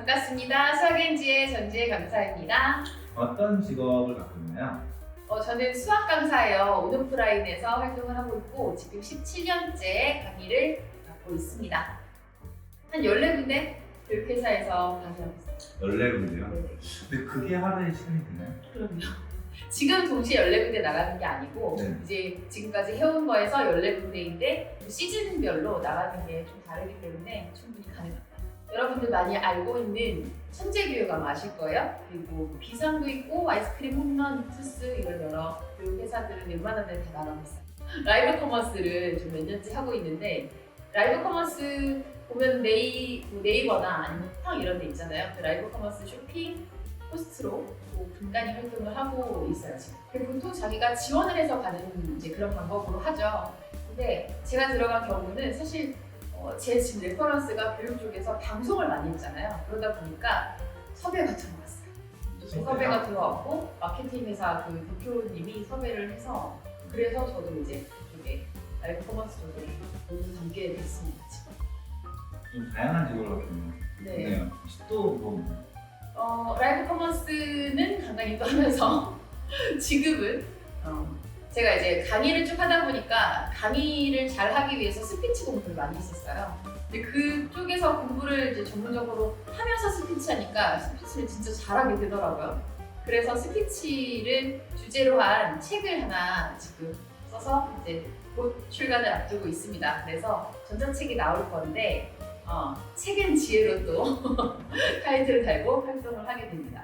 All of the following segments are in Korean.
반갑습니다. 수학엔지의 전지혜 강사입니다. 어떤 직업을 갖고 있나요? 저는 수학 강사예요. 온오프라인에서 활동을 하고 있고 지금 17년째 강의를 맡고 있습니다. 한 14군데 교육회사에서 강의하고 있어요. 14군데요? 네. 근데 그게 하루에 시간이 되나요? 그럼요. 지금 동시에 14군데 나가는 게 아니고 네. 이제 지금까지 해온 거에서 14군데인데 시즌별로 나가는 게 좀 다르기 때문에 충분히 가능합니다. 여러분들 많이 알고 있는 천재교육 아마 아실 거예요. 그리고 비상도 있고 아이스크림 홈런 투스 이런 여러 교육회사들은 웬만한 데 다 나가고 있어요. 라이브 커머스를 좀 몇 년째 하고 있는데 라이브 커머스 보면 네이버나 아니면 쿠팡 이런 데 있잖아요. 그 라이브 커머스 쇼핑 호스트로 간단히 활동을 하고 있어요 지금. 보통 자기가 지원을 해서 가는 이제 그런 방법으로 하죠. 근데 제가 들어간 경우는 사실 제 지금 레퍼런스가 교육 쪽에서 방송을 많이 했잖아요. 그러다 보니까 섭외가 들어왔어요. 섭외가 들어왔고 마케팅 회사 그 대표님이 섭외를 해서 그래서 저도 이제 그쪽에 라이브 커머스 쪽에 몸을 담게 됐습니다 지금. 좀 다양한 직업을 갖고 있네요. 네. 또 뭐? 라이브 커머스는 간단히 또 하면서 지금은 제가 이제 강의를 쭉 하다 보니까 강의를 잘 하기 위해서 스피치 공부를 많이 했었어요. 근데 그쪽에서 공부를 이제 전문적으로 하면서 스피치 하니까 스피치를 진짜 잘하게 되더라고요. 그래서 스피치를 주제로 한 책을 하나 지금 써서 이제 곧 출간을 앞두고 있습니다. 그래서 전자책이 나올 건데 책은 지혜로 또 타이틀을 달고 활동을 하게 됩니다.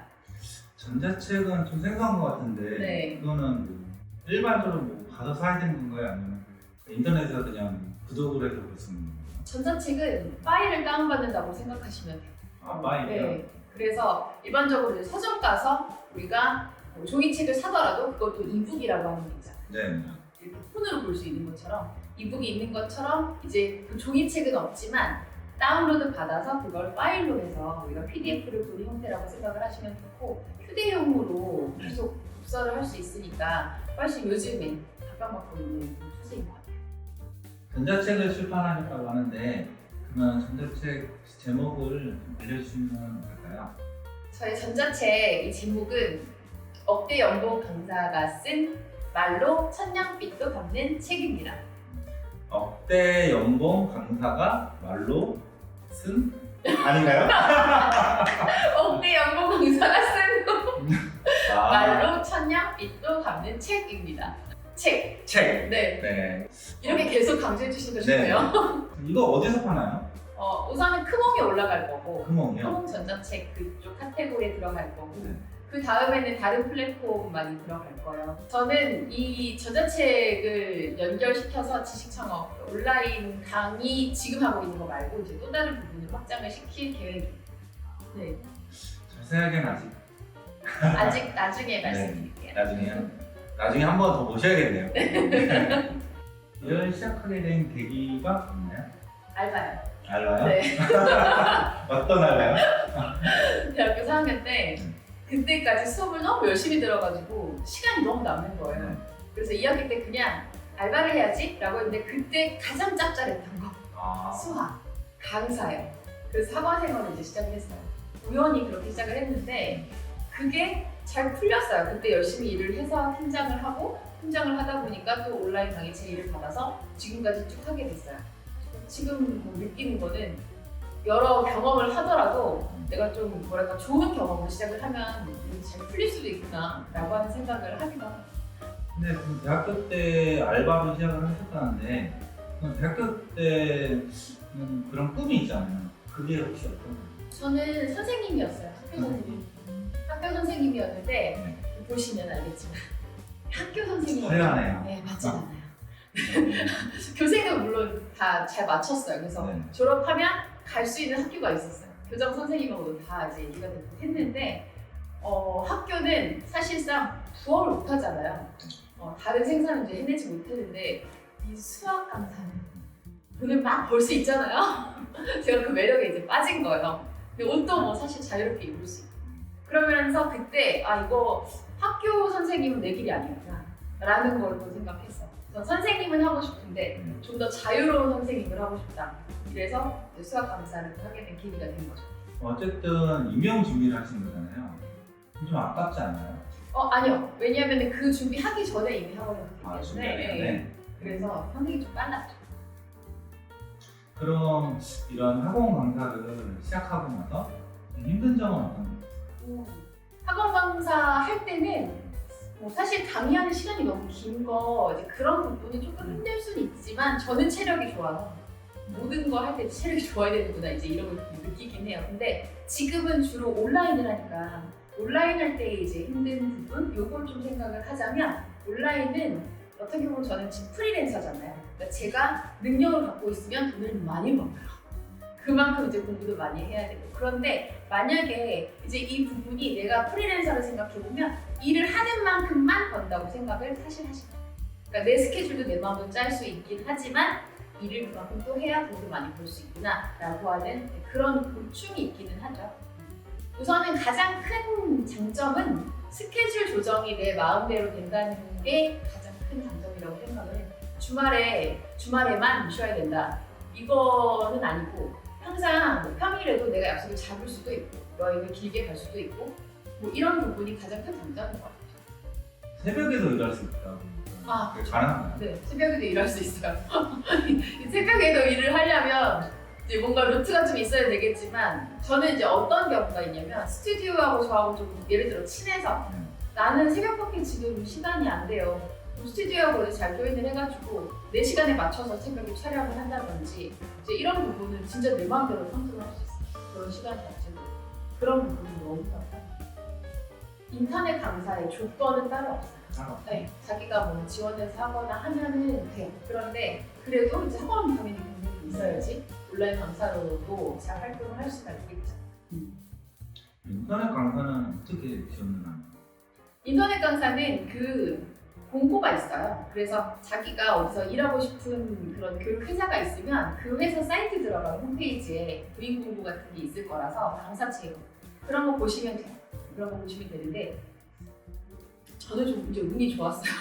전자책은 좀 생소한 것 같은데 네. 그거는 뭐 일반적으로 뭐 가서 사야 되는 건가요? 아니면 인터넷에서 그냥 구독을 해서 볼 수 있는 건가요? 전자책은 파일을 다운받는다고 생각하시면 돼요. 아, 파일이요? 네. 그래서 일반적으로 이제 서점 가서 우리가 종이책을 사더라도 그것도 이북이라고 하는 게 있잖아요. 네. 이렇게 폰으로 볼 수 있는 것처럼 이북이 있는 것처럼 이제 그 종이책은 없지만 다운로드 받아서 그걸 파일로 해서 우리가 PDF를 보는 형태라고 생각을 하시면 좋고 휴대용으로 계속 독서를 할 수 있으니까 훨씬 요즘에 각광받고 있는 추세인 것 같아요. 전자책을 출판하셨다고 하는데 그러면 전자책 제목을 좀 알려주시면 될까요? 저희 전자책 이 제목은 억대 연봉 강사가 쓴 말로 천냥빚도 갚는 책입니다. 억대 연봉 강사가 말로 쓴? 아닌가요? 억대 연봉 강사가 쓴 아, 말로 천냥빚도 갚는 책입니다. 책. 책. 네. 네. 이렇게 계속 강조해 주시고 싶네요. 이거 어디서 파나요? 우선은 크몽에 올라갈 거고 크몽이요? 크몽 전자책 그쪽 카테고리에 들어갈 거고 네. 그 다음에는 다른 플랫폼 많이 들어갈 거예요. 저는 이 전자책을 연결시켜서 지식창업 온라인 강의 지금 하고 있는 거 말고 이제 또 다른 부분을 확장을 시킬 계획입니다. 네. 자세하게는 아직 아직 나중에 말씀드릴게요. 나중에요? 나중에 한 번 더 모셔야겠네요. 이걸 시작하게 된 계기가 있나요? 알바요. 알아요? 네. 어떤 알아요? 대학교 4학년 때 그때까지 수업을 너무 열심히 들어가지고 시간이 너무 남는 거예요. 그래서 2학기 때 그냥 알바를 해야지 라고 했는데 그때 가장 짭짤했던 거 아, 수학 강사예요. 그래서 학원 생활을 이제 시작을 했어요. 우연히 그렇게 시작을 했는데 그게 잘 풀렸어요. 그때 열심히 일을 해서 팀장을 하다 보니까 또 온라인 강의 제의를 받아서 지금까지 쭉 하게 됐어요. 지금 뭐 느끼는 거는 여러 경험을 하더라도 내가 좀 뭐랄까 좋은 경험으로 시작을 하면 잘 풀릴 수도 있구나 라고 하는 생각을 하기도 합니다. 근데 그럼 대학교 때 알바로 시작을 하셨다는데 그럼 대학교 때 그런 꿈이 있잖아요. 그게 혹시 어떤 거예요? 저는 선생님이었어요. 학교 선생님이었는데 네. 보시면 알겠지만 학교 선생님이 화려하네요. 네, 맞진 않아요. 교생은 물론 다 잘 맞췄어요. 그래서 네. 졸업하면 갈 수 있는 학교가 있었어요. 교장 선생님하고도 다 이제 얘기가 됐고 했는데 학교는 사실상 부업을 못 하잖아요. 다른 생산은 이제 해내지 못했는데 이 수학 강사는 돈을 막 벌 수 있잖아요. 제가 그 매력에 이제 빠진 거예요. 근데 옷도 뭐 사실 자유롭게 입을 수 있고 그러면서 그때 이거 학교 선생님은 내 길이 아니구나 라는 걸 또 생각했어요. 그래서 선생님은 하고 싶은데 좀 더 자유로운 선생님을 하고 싶다. 이래서 수학 강사를 하게 된 계기가 된 거죠. 어쨌든 임용 준비를 하신 거잖아요. 좀 아깝지 않나요? 아니요. 왜냐하면 그 준비하기 전에 이미 학원을 갔기 때문에. 준비하기 전에. 네. 그래서 성적이 좀 빨랐죠. 그럼 이런 학원 강사를 시작하고 나서 좀 힘든 점은 어떤 거? 학원 강사 할 때는 사실 강의하는 시간이 너무 긴 거 이제 그런 부분이 조금 힘들 수는 있지만 저는 체력이 좋아서 모든 거 할 때 체력이 좋아야 되는구나 이제 이런 걸 느끼긴 해요. 근데 지금은 주로 온라인을 하니까 온라인 할 때 이제 힘든 부분 요걸 좀 생각을 하자면 온라인은 어떻게 보면 저는 지금 프리랜서잖아요. 그러니까 제가 능력을 갖고 있으면 돈을 많이 벌어요. 그만큼 이제 공부도 많이 해야 되고. 그런데 만약에 이제 이 부분이 내가 프리랜서를 생각해보면 일을 하는 만큼만 번다고 생각을 사실 하시면 돼요. 그러니까 내 스케줄도 내 마음대로 짤 수 있긴 하지만 일을 그만큼 또 해야 돈도 많이 벌 수 있구나 라고 하는 그런 고충이 있기는 하죠. 우선은 가장 큰 장점은 스케줄 조정이 내 마음대로 된다는 게 가장 큰 장점이라고 생각을 해요. 주말에만 쉬어야 된다. 이거는 아니고 항상 뭐 평일에도 내가 약속을 잡을 수도 있고 여행을 길게 갈 수도 있고 뭐 이런 부분이 가장 큰 장점인 것 같아요. 새벽에도 일할 수 있다고. 그게 가능한가요? 네, 새벽에도 일할 수 있어요. 새벽에도 일을 하려면 이제 뭔가 루트가 좀 있어야 되겠지만 저는 이제 어떤 경우가 있냐면 스튜디오하고 저하고 좀 예를 들어 친해서 나는 새벽밖에 지금 시간이 안 돼요. 스튜디오하고 잘 조인을 해가지고 내 시간에 맞춰서 새벽에 촬영을 한다든지 이제 이런 부분은 진짜 내 마음대로 컨트롤할 수 있어요. 그런 시간 자체도 그런 부분이 너무 좋아요. 인터넷 강사의 조건은 따로 없어요. 네, 자기가 뭐 지원해서 하거나 하면은 돼요. 그런데 그래도 이제 학원 당연히 경력이 있어야지 온라인 강사로도 잘 활동을 할 수가 있겠죠. 인터넷 강사는 어떻게 지원을 하나요? 인터넷 강사는 그 공고가 있어요. 그래서 자기가 어디서 일하고 싶은 그런 교육 회사가 있으면 그 회사 사이트 들어가면 홈페이지에 구인 공고 같은 게 있을 거라서 강사 채용 그런 거 보시면 돼요. 그런 거 보시면 되는데 저는 좀 이제 운이 좋았어요.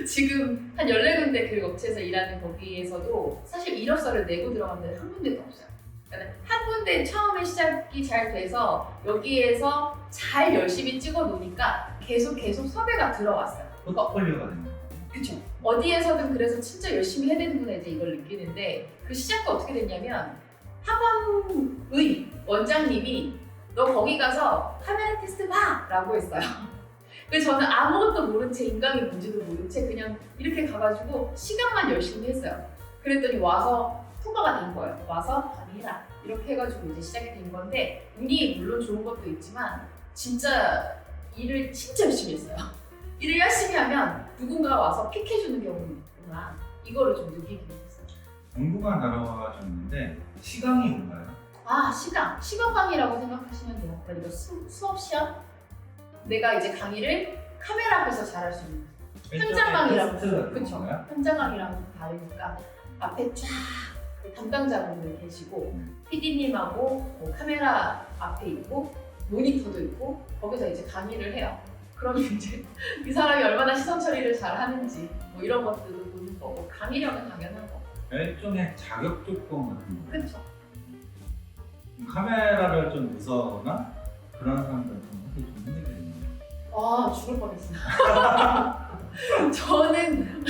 지금 한 14군데 교육 업체에서 일하는 거기에서도 사실 이력서를 내고 들어간 데는 한 군데도 없어요. 그러니까 한 군데 처음에 시작이 잘 돼서 여기에서 잘 열심히 찍어 놓으니까 계속 섭외가 들어왔어요. 포트폴리오가 되는 거예요. 그쵸. 어디에서든 그래서 진짜 열심히 해야 되는구나 이제 이걸 느끼는데 그 시작도 어떻게 됐냐면 학원의 원장님이 너 거기 가서 카메라 테스트 봐! 라고 했어요. 그래서 저는 아무것도 모른 채 인강이 뭔지도 모른 채 그냥 이렇게 가가지고 시간만 열심히 했어요. 그랬더니 와서 통과가 된 거예요. 와서 강의해라. 이렇게 해가지고 이제 시작이 된 건데 운이 물론 좋은 것도 있지만 진짜 일을 진짜 열심히 했어요. 일을 열심히 하면 누군가가 와서 픽해주는 경우는 있구나. 이거를 좀 느끼긴 했어요. 공부가 다뤄가셨는데 시강이 뭔가요? 시간 강의라고 생각하시면 돼요. 그러니까 수업 시험? 내가 이제 강의를 카메라 앞에서 잘할 수 있는 현장 강의라고 그렇죠. 현장 강의랑 좀 다르니까 앞에 쫙 담당자분들 계시고 PD님하고 뭐 카메라 앞에 있고 모니터도 있고 거기서 이제 강의를 해요. 그러면 이제 이 사람이 얼마나 시선 처리를 잘 하는지 뭐 이런 것들도 보는 거고 강의력은 당연한 거고. 일종의 자격 조건 같은 거. 그렇죠. 카메라를 좀 무서워하거나 그런 사람들은 좀 힘들겠네요. 죽을 뻔했어요. 저는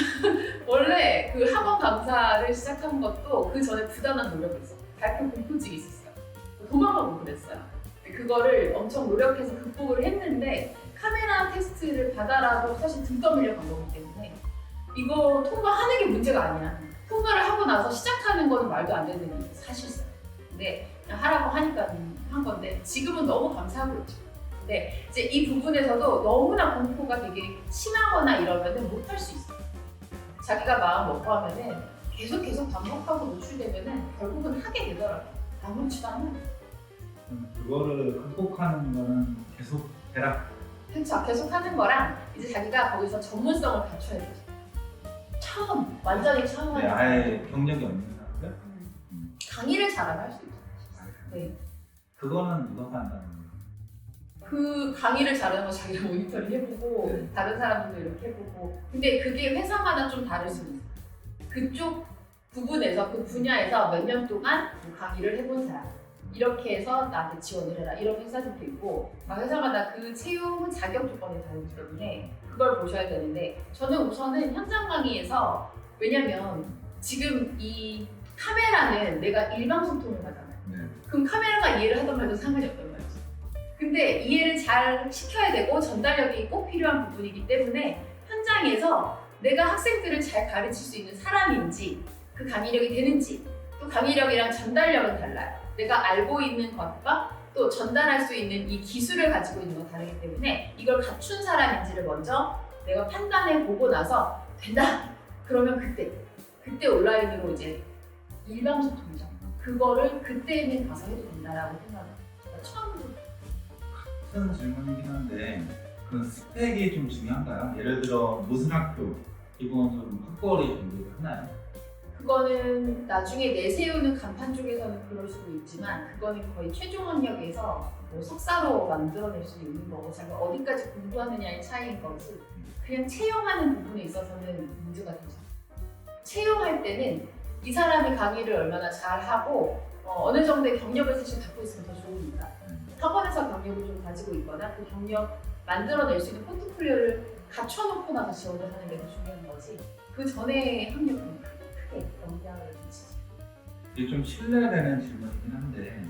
원래 그 학원 강사를 시작한 것도 그 전에 부단한 노력을 했어요. 발표 공포증이 있었어요. 도망가고 그랬어요. 그거를 엄청 노력해서 극복을 했는데 카메라 테스트를 받아라도 사실 등 떠밀려 간 거기 때문에 이거 통과하는 게 문제가 아니야. 통과를 하고 나서 시작하는 거는 말도 안 되는 일이 사실상. 근데 그냥 하라고 하니까 한 건데 지금은 너무 감사하고 있죠. 근데 이제 이 부분에서도 너무나 공포가 되게 심하거나 이러면은 못 할 수 있어요. 자기가 마음 먹고 하면은 계속 반복하고 노출되면은 결국은 하게 되더라고요. 아무렇지도 않아요. 그거를 극복하는 거는 계속 해라. 그렇죠. 계속 하는 거랑 이제 자기가 거기서 전문성을 갖춰야 되죠. 완전히 처음 하는 아예 경력이 없는 사람들? 강의를 잘하면 할 수 있죠. 네. 그거는 누가 한다는 거예요? 그 강의를 잘하는 거 자기가 모니터링 해보고 다른 사람들도 이렇게 해보고 근데 그게 회사마다 좀 다를 수는 있어요. 그쪽 부분에서 그 분야에서 몇 년 동안 강의를 해본 사람 이렇게 해서 나한테 지원을 해라 이런 회사들도 있고 각 회사마다 그 채용 자격 조건이 다르기 때문에 그걸 보셔야 되는데 저는 우선은 현장 강의에서 왜냐면 지금 이 카메라는 내가 일방소통을 하잖아요. 네. 그럼 카메라가 이해를 하던 말도 상관이 없단 말이죠. 근데 이해를 잘 시켜야 되고 전달력이 꼭 필요한 부분이기 때문에 현장에서 내가 학생들을 잘 가르칠 수 있는 사람인지 그 강의력이 되는지 또 강의력이랑 전달력은 달라요. 내가 알고 있는 것과 또 전달할 수 있는 이 기술을 가지고 있는 건 다르기 때문에 이걸 갖춘 사람인지를 먼저 내가 판단해 보고 나서 된다! 그러면 그때 온라인으로 이제 일방소통이죠. 그거를 그때는 가서 해도 된다라고 생각합니다. 처음으로 같은 질문이긴 한데 그 스펙이 좀 중요한가요? 예를 들어 무슨 학교 기본적으로 학벌이 준비를 하나요? 그거는 나중에 내세우는 간판 쪽에서는 그럴 수도 있지만 그거는 거의 최종 학력에서 뭐 석사로 만들어낼 수 있는 거고 자기가 어디까지 공부하느냐의 차이인 거지 그냥 채용하는 부분에 있어서는 문제가 되죠. 채용할 때는 이 사람이 강의를 얼마나 잘하고 어느 정도의 경력을 사실 갖고 있으면 더 좋으니까 학원에서 경력을 좀 가지고 있거나 그 경력 만들어낼 수 있는 포트폴리오를 갖춰놓고 나서 지원을 하는 게 더 중요한 거지 그 전에 학력은 크게 영향을 미치지. 이게 좀 신뢰되는 질문이긴 한데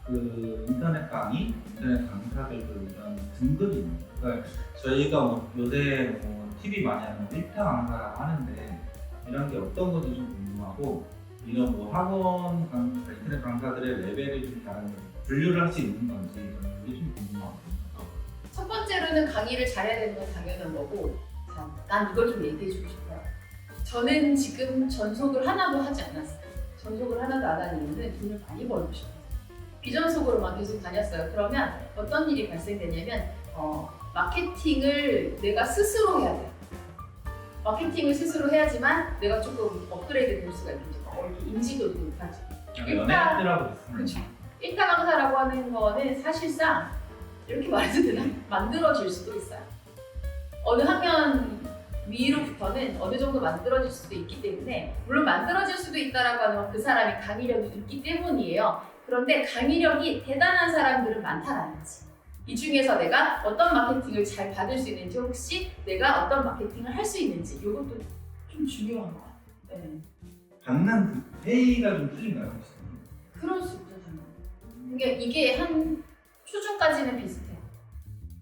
그 인터넷 강의, 인터넷 강사들도 이런 등급이 있는 거예요. 그러니까 저희가 뭐 요새 뭐 TV 많이 하는 1타 강사라고 하는데 이런 게 어떤 건지 좀 궁금하고 이런 뭐 학원 강사, 인터넷 강사들의 레벨이 좀 다른 분류를 할 수 있는 건지 저는 그게 좀 궁금하거든요. 첫 번째로는 강의를 잘해야 되는 건 당연한 거고 자, 난 이걸 좀 얘기해주고 싶어요. 저는 지금 전속을 하나도 하지 않았어요. 전속을 하나도 안 한 이유는 돈을 많이 벌고 싶어요. 비전속으로만 계속 다녔어요. 그러면 어떤 일이 발생되냐면 마케팅을 내가 스스로 해야 돼요. 마케팅을 스스로 해야지만 내가 조금 업그레이드 될 수가 있겠죠. 이렇게 인지도도 높아지고. 연예인들하고 있습니다. 그렇죠. 1타 강사라고 하는 거는 사실상 이렇게 말해도 되나? 만들어질 수도 있어요. 어느 학년 위로부터는 어느 정도 만들어질 수도 있기 때문에 물론 만들어질 수도 있다라고 하는 건 그 사람이 강의력이 있기 때문이에요. 그런데 강의력이 대단한 사람들은 많다라는 거지. 이 중에서 내가 어떤 마케팅을 잘 받을 수 있는지 혹시 내가 어떤 마케팅을 할 수 있는지 이것도 좀 중요한 것 같아요. 네. 받는 회의가 좀 틀린가요? 혹시? 그럴 수 있죠, 당연히. 그러니까 이게 한 초중까지는 비슷해요.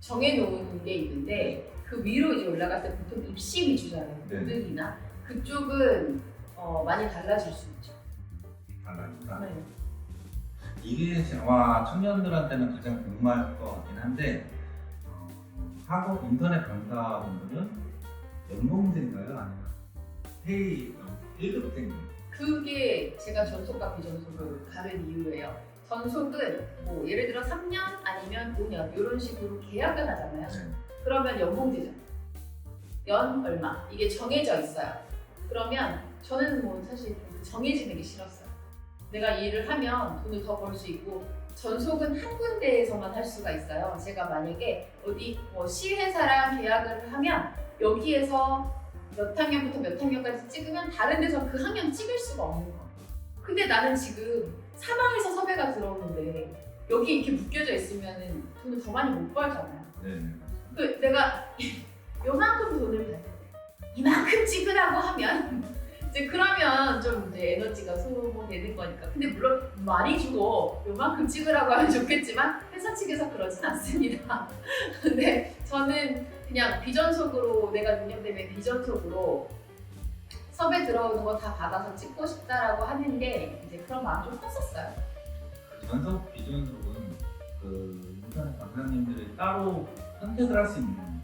정해놓은 게 있는데 그 위로 이제 올라갈 때 보통 입시 위주잖아요. 네. 모델이나 그쪽은 많이 달라질 수 있죠. 달라니까. 네. 이게 아마 청년들한테는 가장 궁금할 것 같긴 한데 학원 인터넷 강사분들은 연봉제인가요? 아니면 페이 1급제인가요? 그게 제가 전속과 비전속을 가른 이유예요. 전속은 뭐 예를 들어 3년 아니면 5년 이런 식으로 계약을 하잖아요. 네. 그러면 연봉제죠. 연 얼마 이게 정해져 있어요. 그러면 저는 뭐 사실 정해지는 게 싫었어요. 내가 이 일을 하면 돈을 더 벌 수 있고 전속은 한 군데에서만 할 수가 있어요. 제가 만약에 어디 뭐 시회사랑 계약을 하면 여기에서 몇 학년부터 몇 학년까지 찍으면 다른 데서 그 학년 찍을 수가 없는 거예요. 근데 나는 지금 사방에서 섭외가 들어오는데 여기 이렇게 묶여져 있으면 돈을 더 많이 못 벌잖아요. 네. 그 내가 요만큼 돈을 받는데 이만큼 찍으라고 하면 이제 그러면 좀 이제 에너지가 소모되는 거니까. 근데 물론 많이 주고 요만큼 찍으라고 하면 좋겠지만 회사 측에서 그러진 않습니다. 근데 저는 그냥 비전속으로 내가 능력되면 비전속으로 섭외 들어오는 거 다 받아서 찍고 싶다라고 하는 게 이제 그런 마음 좀 컸었어요. 전속 비전속은 그 인터넷 강사님들이 따로 선택을 할 수 있는 건가요?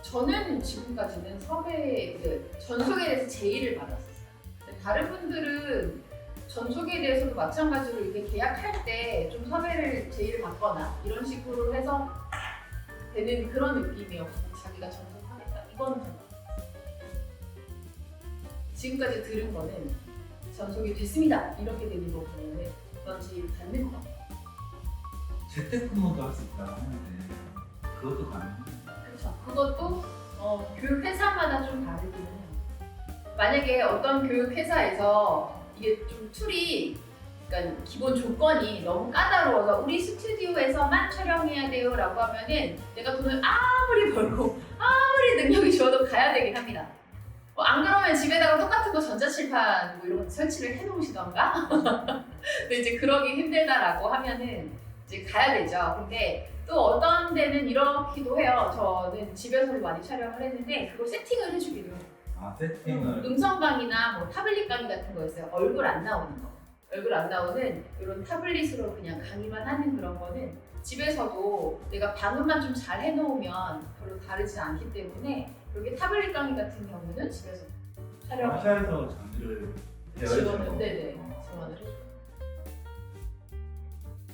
저는 지금까지는 섭외 전속에 대해서 제의를 받았었어요. 근데 다른 분들은 전속에 대해서도 마찬가지로 이렇게 계약할 때 좀 섭외를 제의를 받거나 이런 식으로 해서 되는 그런 느낌이었고 자기가 전속하겠다 이거는 잘 모르겠어요. 지금까지 들은 거는 전속이 됐습니다 이렇게 되는 거보다는 그런지 받는 것 같아요. 재택근무도 할 수 있다고 하는데 그것도 가능해요? 그렇죠. 그것도 교육 회사마다 좀 다르기는 해요. 만약에 어떤 교육 회사에서 이게 좀 툴이 그러니까 기본 조건이 너무 까다로워서 우리 스튜디오에서만 촬영해야 돼요라고 하면은 내가 돈을 아무리 벌고 아무리 능력이 좋아도 가야 되긴 합니다. 안 그러면 집에다가 똑같은 거 전자칠판 뭐 이런 거 설치를 해놓으시던가. 근데 이제 그러기 힘들다라고 하면은 이제 가야 되죠. 근데 또 어떤 데는 이렇기도 해요. 저는 집에서도 많이 촬영을 했는데 그걸 세팅을 해주기도 해요. 아, 세팅을. 음성 강의나 뭐 타블릿 강의 같은 거 있어요. 얼굴 안 나오는 거. 얼굴 안 나오는 이런 타블릿으로 그냥 강의만 하는 그런 거는 집에서도 내가 방음만 좀 잘 해놓으면 별로 다르지 않기 때문에 이렇게 타블릿 강의 같은 경우는 집에서 촬영 회사에서 장비를 지원을 네네 지원을 해줘요.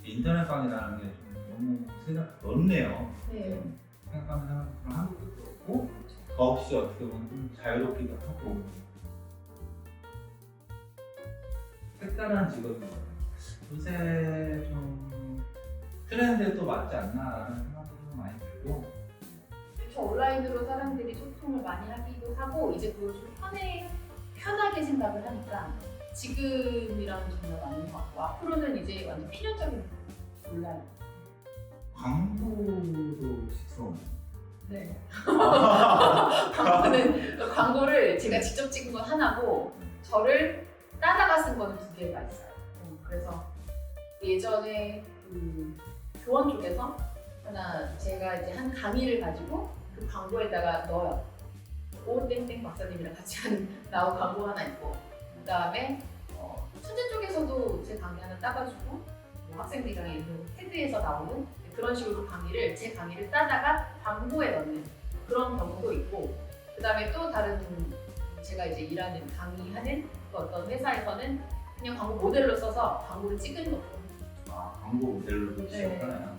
인터넷 강의라는 게 좀 너무 생각 넓네요. 네. 생각하면 한국도 그렇고 더없이 어떻게 보면 좀 자유롭기도 하고 색다른 직업인 것 같아요. 요새 좀 트렌드에 또 맞지 않나라는 생각도 좀 많이 들고 그렇죠. 온라인으로 사람들이 소통을 많이 하기도 하고 이제 그걸 좀 편하게 생각을 하니까 지금이랑 정말 맞는 것 같고 앞으로는 이제 완전 필연적인 온라인. 광고도 식스러워요. 네. 광고를 제가 직접 찍은 건 하나고 저를 따다가 쓴 거는 2개가 있어요. 그래서 예전에 그 교원 쪽에서 제가 이제 한 강의를 가지고 그 광고에다가 넣어요. 오땡땡 박사님이랑 같이 나온 광고 하나 있고 그 다음에 천재 쪽에서도 제 강의 하나 따가지고 뭐 학생들이랑 있는 테드에서 나오는 그런 식으로 제 강의를 따다가 광고에 넣는 그런 경우도 있고 그 다음에 또 다른 제가 이제 일하는 강의하는 그 어떤 회사에서는 그냥 광고 모델로 써서 광고를 찍은 것도 아, 광고 모델로도 네. 시작하나요?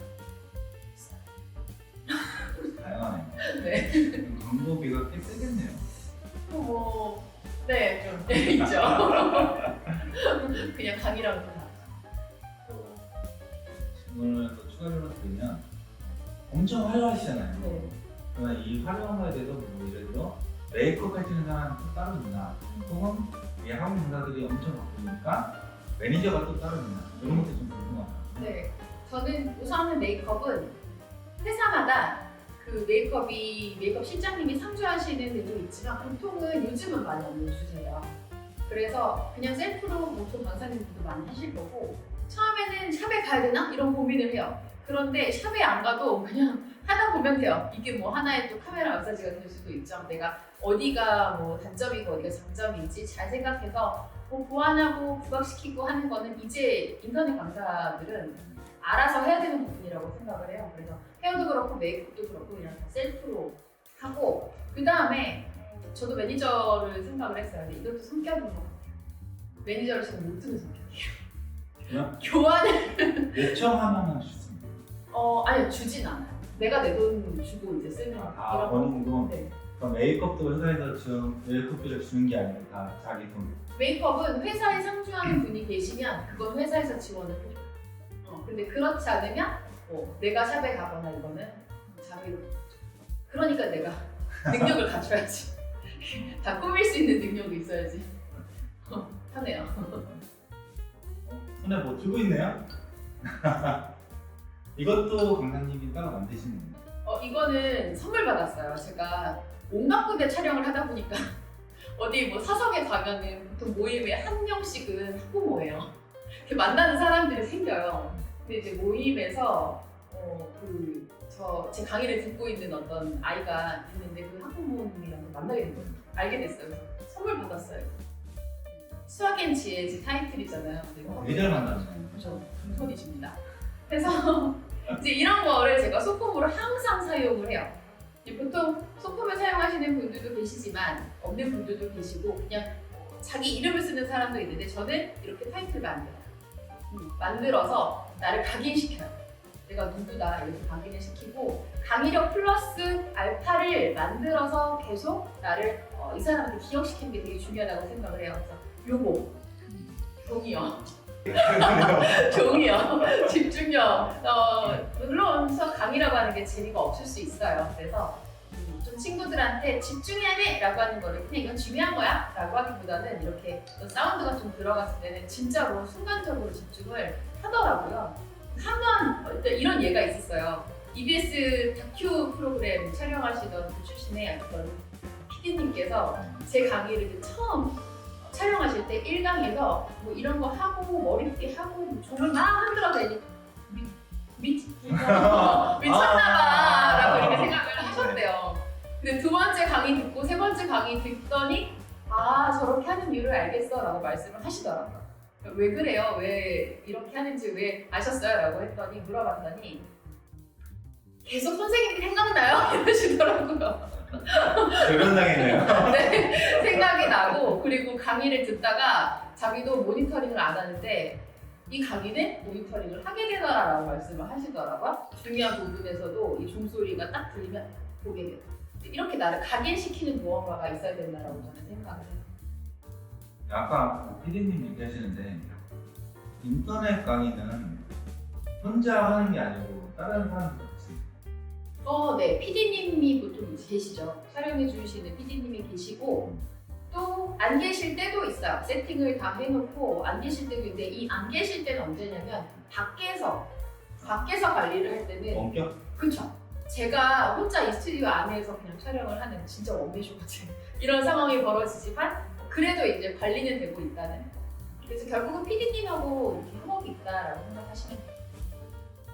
다양하네요. 네. 광고비가 꽤 세겠네요. 네, 좀 있죠. 그냥 강의라고 다. 질문을 더 추가로 드리면 엄청 화려하시잖아요. 네. 그러면 이 화려한 거에 대해서 뭐 예를 들어 메이크업 하시는 사람이 또 따로 있나 혹은 이 학원 강사들이 엄청 바쁘니까 매니저가 또 따로 있나 이런 것도 좀 궁금하다. 네. 저는 우선은 메이크업은 회사마다 그 메이크업 실장님이 상주하시는 데도 있지만 보통은 요즘은 많이 없는 추세예요. 그래서 그냥 셀프로 보통 강사님들도 많이 하실 거고 처음에는 샵에 가야 되나? 이런 고민을 해요. 그런데 샵에 안 가도 그냥 하다 보면 돼요. 이게 뭐 하나의 또 카메라 마사지가 될 수도 있죠. 내가 어디가 뭐 단점이고 어디가 장점인지 잘 생각해서 뭐 보완하고 부각시키고 하는 거는 이제 인터넷 강사들은 알아서 해야 되는 부분이라고 생각을 해요. 그래서 헤어도 그렇고 메이크업도 그렇고 그냥 다 셀프로 하고 그 다음에 저도 매니저를 생각을 했어요. 근데 이것도 성격인 것 같아요. 매니저를 잘 못 두는 성격이에요. 그냥 교환을 요청하면 좋습니다. 아니요 주진 않아요. 내가 내 돈 주고 이제 쓰는 아, 버는 거. 네. 그럼 메이크업도 회사에서 지금 메이크업비를 주는 게 아니고 다 자기 돈. 메이크업은 회사에 상주하는 분이 계시면 그건 회사에서 지원을 해줘요. 근데 그렇지 않으면 뭐 내가 샵에 가거나 이거는 자비로. 그러니까 내가 능력을 갖춰야지. 다 꾸밀 수 있는 능력이 있어야지. 편해요. 손에 뭐 들고 있네요? 이것도 강사님이 따로 만드시는 거예요? 이거는 선물 받았어요. 제가 온갖 군데 촬영을 하다 보니까 어디 뭐 사석에 가면은 보통 모임에 한 명씩은 학부모예요. 이렇게 만나는 사람들이 생겨요. 근데 이제 모임에서 제 강의를 듣고 있는 어떤 아이가 있는데 그 학부모님이랑 만나게 된 거예요. 알게 됐어요. 그래서 선물 받았어요. 수학 앤 지혜지 타이틀이잖아요. 매달 만나잖아요. 그렇죠. 금손이십니다. 그래서 이제 이런 거를 제가 소품으로 항상 사용을 해요. 보통 소품을 사용하시는 분들도 계시지만 없는 분들도 계시고 그냥 자기 이름을 쓰는 사람도 있는데 저는 이렇게 타이틀 만들어서 나를 각인시켜요. 내가 누구다 이렇게 각인을 시키고 강의력 플러스 알파를 만들어서 계속 나를 이 사람한테 기억시키는 게 되게 중요하다고 생각을 해요. 그래서 요거 종이요. 종이요. 집중력. 물론 수학 강의라고 하는 게 재미가 없을 수 있어요. 그래서 좀 친구들한테 집중해야 돼! 라고 하는 거를 그냥 이건 중요한 거야! 라고 하기보다는 이렇게 어떤 사운드가 좀 들어갔을 때는 진짜로 순간적으로 집중을 하더라고요. 한번 이런 예가 있었어요. EBS 다큐 프로그램 촬영하시던 그 출신의 어떤 PD님께서 제 강의를 처음 촬영하실 때 1강에서 뭐 이런 거 하고 머리띠 하고 뭐 종을 막 흔들어서 이제 미쳤나봐 라고 이렇게 생각을 하셨대요. 근데 두 번째 강의 듣고 세 번째 강의 듣더니 아 저렇게 하는 이유를 알겠어 라고 말씀을 하시더라고요. 왜 그래요? 왜 이렇게 하는지 왜 아셨어요? 라고 했더니 물어봤더니 계속 선생님이 생각나요? 이러시더라고요. 결연당이네요. 네, 생각이 나고 그리고 강의를 듣다가 자기도 모니터링을 안 하는데 이 강의는 모니터링을 하게 되더라라고 말씀을 하시더라고요. 중요한 부분에서도 이 종소리가 딱 들리면 보게 돼요. 이렇게 나를 각인시키는 무언가가 있어야 된다라고 저는 생각을 해요. 아까 PD님 얘기하시는데 인터넷 강의는 혼자 하는 게 아니고 다른 사람들 같이. 네, PD님이 보통 계시죠. 촬영해 주시는 PD님이 계시고 또 안 계실 때도 있어요. 세팅을 다 해놓고 안 계실 때도 있는데 이 안 계실 때는 언제냐면 밖에서 관리를 할 때는 원격? 그쵸. 제가 혼자 이 스튜디오 안에서 그냥 촬영을 하는 진짜 원맨쇼 같은 이런 상황이 벌어지지만 그래도 이제 관리는 되고 있다는 거. 그래서 결국은 PD님하고 이렇게 협업이 있다라고 생각하시면 돼요.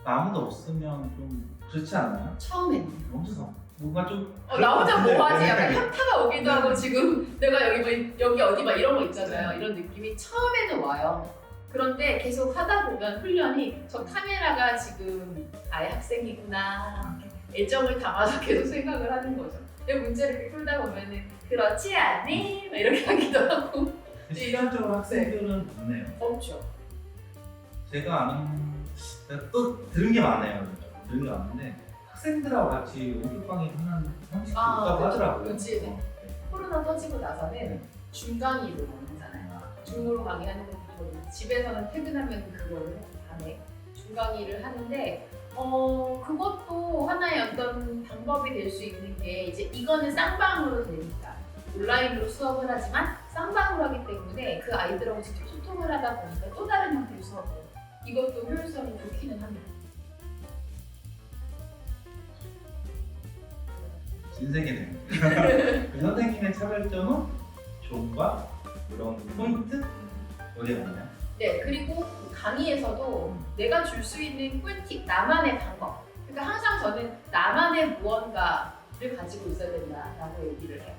아무도 없으면 좀 그렇지 않나요? 처음에는 혼자서 뭔가 좀 나 혼자 그럴 것 뭐하지? 같은데. 약간 현타가 오기도 하고 지금 내가 여기 어디 막 이런 거 있잖아요. 네. 이런 느낌이 처음에는 와요. 그런데 계속 하다 보면 훈련이 저 카메라가 지금 아예 학생이구나 애정을 담아서 계속 생각을 하는 거죠. 근데 문제를 이렇게 풀다 보면은 그렇지 않니? 막 이렇게 하기도 하고 실질적으로 학생들은 없네요. 없죠. 제가 또 들은 게 많아요. 들은 게 많은데 학생들하고 같이 원격 강의 하는 형식도 있다고 그렇죠. 하더라고요. 요즘에. 네. 코로나 터지고 나서는 네. 중강의로 하잖아요. 줌으로 강의하는 것도 저도 집에서는 퇴근하면 그거를 밤에 중강의를 하는데 그것도 하나의 어떤 방법이 될 수 있는 게 이제 이거는 쌍방으로 되니까 온라인으로 수업을 하지만 쌍방으로 하기 때문에 그 아이들하고 직접 소통을 하다 보니까 또 다른 형태의 수업을 이것도 효율성이 좋기는 합니다. 신세계네요. 그 선생님의 차별점은 존과 이런 포인트 어디에 있나요? 네, 그리고 그 강의에서도 내가 줄 수 있는 꿀팁, 나만의 방법. 그러니까 항상 저는 나만의 무언가를 가지고 있어야 된다라고 얘기를 해요.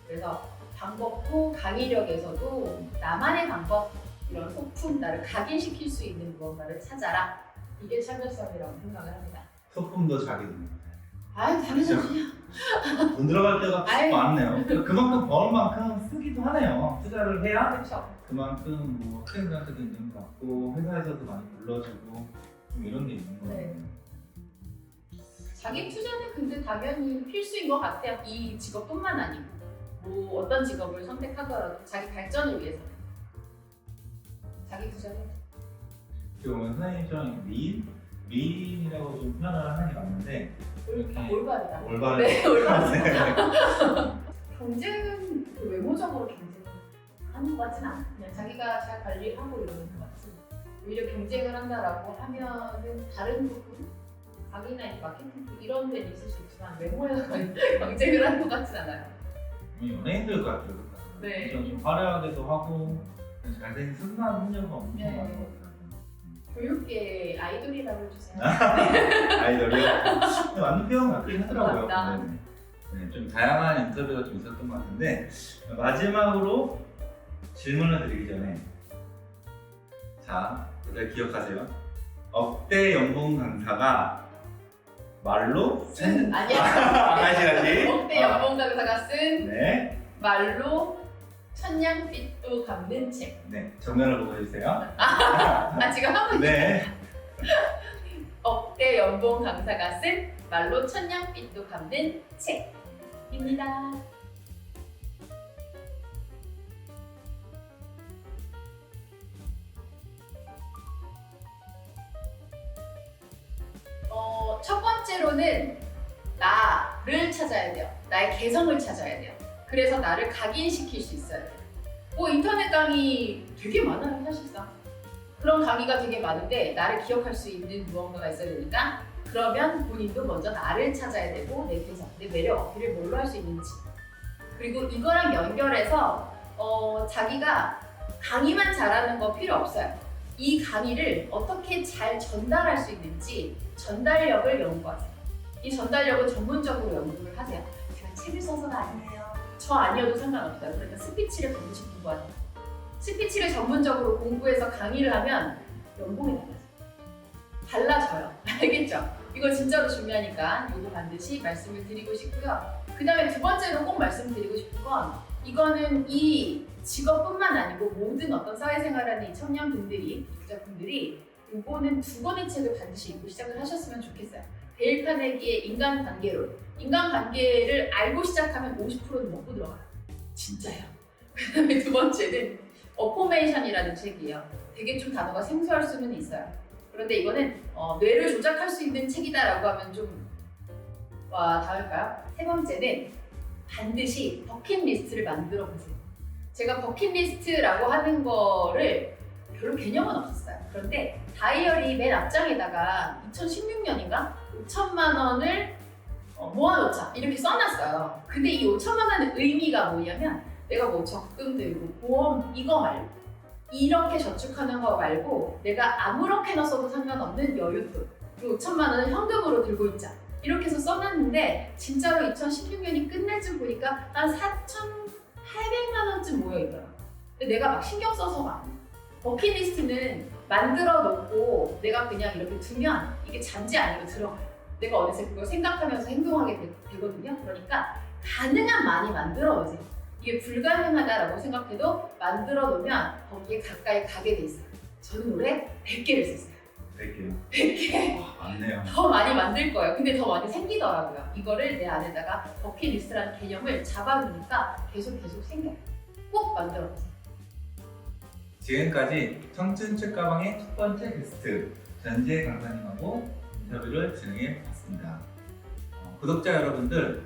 그래서 방법도 강의력에서도 나만의 방법, 이런 소품, 나를 각인시킬 수 있는 무언가를 찾아라. 이게 차별성이라고 생각을 합니다. 소품도 자기 돈. 아유, 당연하지. 돈 들어갈 때가 아유. 많네요. 그만큼 버는 만큼 쓰기도 하네요. 투자를 해야 그렇죠. 그만큼 뭐 학생들한테도 인정받고 회사에서도 많이 불러주고 좀 이런 게 있는 거예요. 네. 자기 투자는 근데 당연히 필수인 것 같아요. 이 직업뿐만 아니고 뭐 어떤 직업을 선택하더라도 자기 발전을 위해서 자기 투자는 지금 보면 선생님처럼 미인이라고 좀 표현을 하는 게 맞는데 이렇게 올바르다. 올바른 네, 올바르다. 경쟁은 그 외모적으로 경쟁하는 것 같진 않아. 그냥 자기가 잘 관리하고 이러는 것 같지. 오히려 경쟁을 한다라고 하면은 다른 부분, 강의나 마케팅 쪽 이런 데는 있을 수 있지만 외모에서 경쟁을 하는 것 같진 않아요. 연예인들 같아요. 네. 좀 화려하게도 하고 잘생긴 순수한 훈련가 엄청 네. 많은 것 같아요. 교육계 아이돌이라고 해주세요. 아이돌이요? 맞는 표현 같긴 하더라고요. 맞다. 네, 좀 다양한 인터뷰가 좀 있었던 것 같은데 마지막으로 질문을 드리기 전에 자, 다들 기억하세요. 억대 연봉 강사가 말로 아니야. 다시 억대 연봉 강사가 쓴 네, 말로 천냥빛도 감는 책. 네, 정면을 보고 해주세요. 지금 하고 있어요. 네, 억대 연봉 강사가 쓴 말로 천냥빛도 감는 책입니다. 첫 번째로는 나를 찾아야 돼요. 나의 개성을 찾아야 돼요. 그래서 나를 각인시킬 수 있어야 돼요. 뭐 인터넷 강의 되게 많아요, 사실상. 그런 강의가 되게 많은데 나를 기억할 수 있는 무언가가 있어야 되니까 그러면 본인도 먼저 나를 찾아야 되고 내 개성, 내 매력 어필을 뭘로 할 수 있는지 그리고 이거랑 연결해서 자기가 강의만 잘하는 거 필요 없어요. 이 강의를 어떻게 잘 전달할 수 있는지 전달력을 연구하세요. 이 전달력은 전문적으로 연구를 하세요. 제가 책을 써서가 아니에요. 저 아니어도 상관없어요. 그러니까 스피치를 반드시 공부하세요. 스피치를 전문적으로 공부해서 강의를 하면 연봉이 달라져요. 알겠죠? 이거 진짜로 중요하니까 이거 반드시 말씀을 드리고 싶고요. 그 다음에 두 번째로 꼭 말씀드리고 싶은 건 이거는 이 직업뿐만 아니고 모든 어떤 사회생활하는 이 청년분들이, 독자분들이 이거는 두 권의 책을 반드시 읽고 시작을 하셨으면 좋겠어요. 데일 카네기의 인간관계론. 인간관계를 알고 시작하면 50%는 먹고 들어가요. 진짜요. 그 다음에 두 번째는 어포메이션이라는 책이에요. 되게 좀 단어가 생소할 수는 있어요. 그런데 이거는 뇌를 조작할 수 있는 책이다라고 하면 좀 닿을까요? 세 번째는 반드시 버킷리스트를 만들어 보세요. 제가 버킷리스트라고 하는 거를 별로 개념은 없었어요. 그런데 다이어리 맨 앞장에다가 2016년인가 5천만 원을 모아놓자 이렇게 써놨어요. 근데 이 5천만 원의 의미가 뭐냐면 내가 뭐 적금 들고 보험 이거 말고 이렇게 저축하는 거 말고 내가 아무렇게나 써도 상관없는 여윳돈 이 5천만 원을 현금으로 들고 있자 이렇게 해서 써놨는데 진짜로 2016년이 끝날 쯤 보니까 한 4,800만 원쯤 모여있더라고요. 근데 내가 막 신경 써서가 안 해. 버킷리스트는 만들어 놓고 내가 그냥 이렇게 두면 이게 잔지 아니고 들어가요. 내가 어느새 그걸 생각하면서 행동하게 되거든요. 그러니까 가능한 많이 만들어 오세요. 이게 불가능하다라고 생각해도 만들어 놓으면 거기에 가까이 가게 돼 있어요. 저는 올해 100개를 썼어요. 100개요. 100개. 와, 많네요. 더 많이 만들 거예요. 근데 더 많이 생기더라고요. 이거를 내 안에다가 버킷리스트라는 개념을 잡아두니까 계속 생겨요. 꼭 만들어 보세요. 지금까지 청춘 책가방의 첫 번째 게스트 전지혜 강사님하고 인터뷰를 진행해 봤습니다. 구독자 여러분들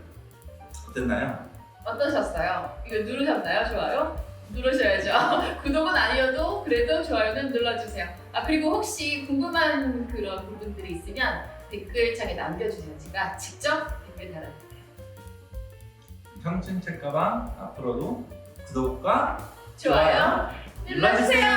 어땠나요? 어떠셨어요? 이거 누르셨나요? 좋아요? 누르셔야죠. 구독은 아니어도 그래도 좋아요는 눌러주세요. 그리고 혹시 궁금한 그런 부분들이 있으면 댓글창에 남겨주세요. 제가 직접 댓글 달아드릴게요. 청춘 책가방 앞으로도 구독과 좋아요 눌러주세요.